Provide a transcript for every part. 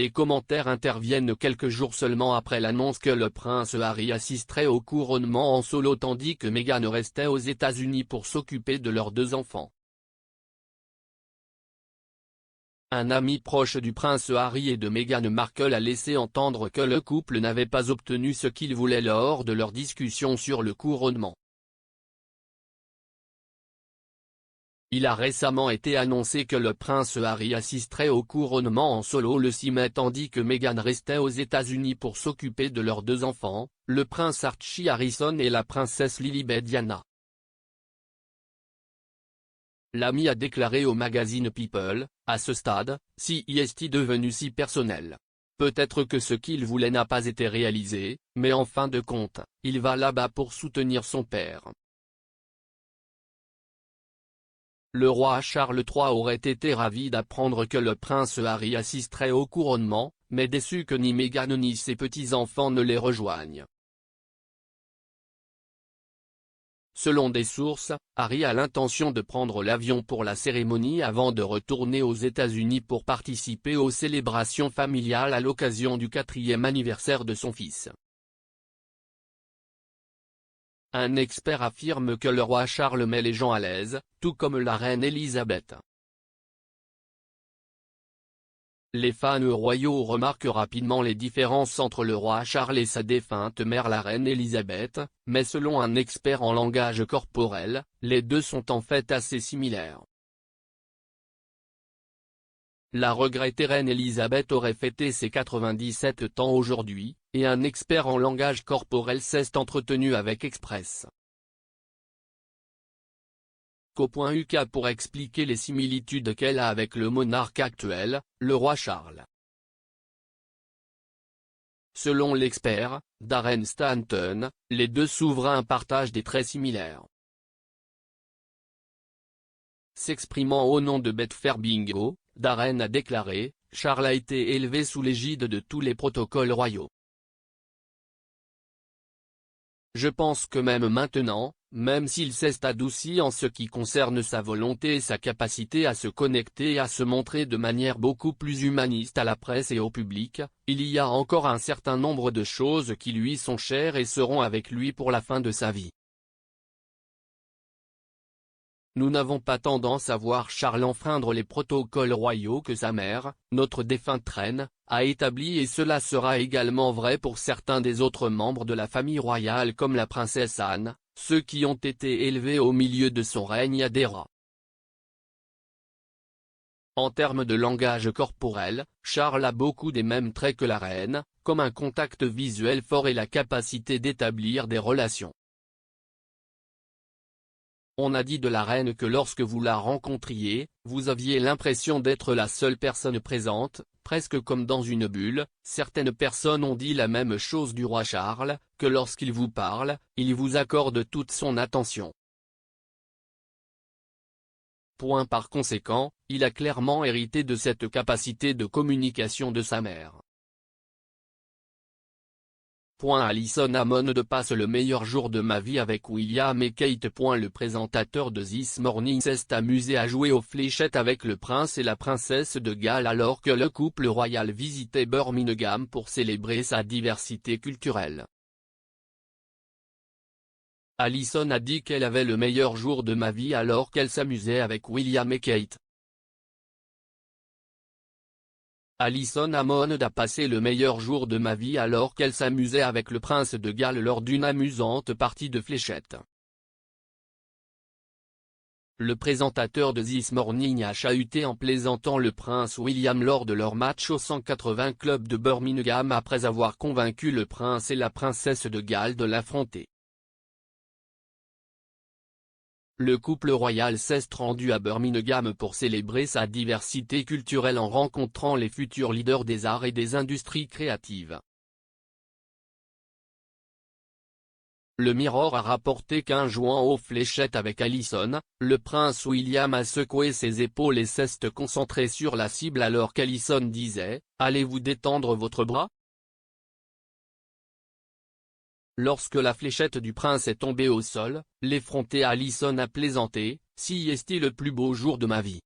Les commentaires interviennent quelques jours seulement après l'annonce que le prince Harry assisterait au couronnement en solo tandis que Meghan restait aux États-Unis pour s'occuper de leurs 2 enfants. Un ami proche du prince Harry et de Meghan Markle a laissé entendre que le couple n'avait pas obtenu ce qu'il voulait lors de leur discussion sur le couronnement. Il a récemment été annoncé que le prince Harry assisterait au couronnement en solo le 6 mai tandis que Meghan restait aux États-Unis pour s'occuper de leurs 2 enfants, le prince Archie Harrison et la princesse Lilibet Diana. L'ami a déclaré au magazine People, à ce stade, si est devenu si personnel. Peut-être que ce qu'il voulait n'a pas été réalisé, mais en fin de compte, il va là-bas pour soutenir son père. Le roi Charles III aurait été ravi d'apprendre que le prince Harry assisterait au couronnement, mais déçu que ni Meghan ni ses petits-enfants ne les rejoignent. Selon des sources, Harry a l'intention de prendre l'avion pour la cérémonie avant de retourner aux États-Unis pour participer aux célébrations familiales à l'occasion du 4e anniversaire de son fils. Un expert affirme que le roi Charles met les gens à l'aise, tout comme la reine Elisabeth. Les fans royaux remarquent rapidement les différences entre le roi Charles et sa défunte mère la reine Elisabeth, mais selon un expert en langage corporel, les deux sont en fait assez similaires. La regrettée reine Elisabeth aurait fêté ses 97 ans aujourd'hui, et un expert en langage corporel s'est entretenu avec Express. Co.uk pour expliquer les similitudes qu'elle a avec le monarque actuel, le roi Charles. Selon l'expert, Darren Stanton, les 2 souverains partagent des traits similaires. S'exprimant au nom de Betfair Bingo, Darren a déclaré, Charles a été élevé sous l'égide de tous les protocoles royaux. Je pense que même maintenant, même s'il s'est adouci en ce qui concerne sa volonté et sa capacité à se connecter et à se montrer de manière beaucoup plus humaniste à la presse et au public, il y a encore un certain nombre de choses qui lui sont chères et seront avec lui pour la fin de sa vie. Nous n'avons pas tendance à voir Charles enfreindre les protocoles royaux que sa mère, notre défunte reine, a établis et cela sera également vrai pour certains des autres membres de la famille royale comme la princesse Anne, ceux qui ont été élevés au milieu de son règne adhérent. En termes de langage corporel, Charles a beaucoup des mêmes traits que la reine, comme un contact visuel fort et la capacité d'établir des relations. On a dit de la reine que lorsque vous la rencontriez, vous aviez l'impression d'être la seule personne présente, presque comme dans une bulle. Certaines personnes ont dit la même chose du roi Charles, que lorsqu'il vous parle, il vous accorde toute son attention. Par conséquent, il a clairement hérité de cette capacité de communication de sa mère. Alison Hammond passe le meilleur jour de ma vie avec William et Kate. Le présentateur de This Morning s'est amusé à jouer aux fléchettes avec le prince et la princesse de Galles alors que le couple royal visitait Birmingham pour célébrer sa diversité culturelle. Alison a dit qu'elle avait le meilleur jour de ma vie alors qu'elle s'amusait avec William et Kate. Alison Hammond a passé le meilleur jour de ma vie alors qu'elle s'amusait avec le prince de Galles lors d'une amusante partie de fléchettes. Le présentateur de This Morning a chahuté en plaisantant le prince William lors de leur match au 180 Club de Birmingham après avoir convaincu le prince et la princesse de Galles de l'affronter. Le couple royal s'est rendu à Birmingham pour célébrer sa diversité culturelle en rencontrant les futurs leaders des arts et des industries créatives. Le Mirror a rapporté qu'en jouant aux fléchettes avec Alison, le prince William a secoué ses épaules et s'est concentré sur la cible alors qu'Alison disait « Allez-vous détendre votre bras ?» Lorsque la fléchette du prince est tombée au sol, l'effrontée Alison a plaisanté, « Si est-il le plus beau jour de ma vie ?»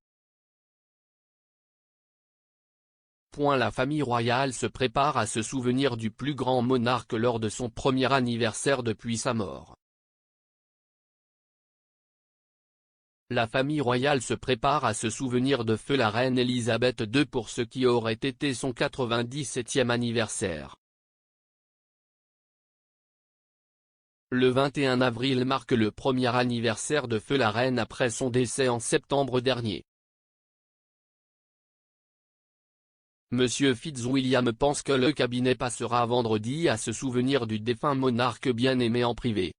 La famille royale se prépare à se souvenir du plus grand monarque lors de son premier anniversaire depuis sa mort. La famille royale se prépare à se souvenir de feu la reine Elisabeth II pour ce qui aurait été son 97e anniversaire. Le 21 avril marque le premier anniversaire de feu la reine après son décès en septembre dernier. Monsieur Fitzwilliam pense que le cabinet passera vendredi à se souvenir du défunt monarque bien aimé en privé.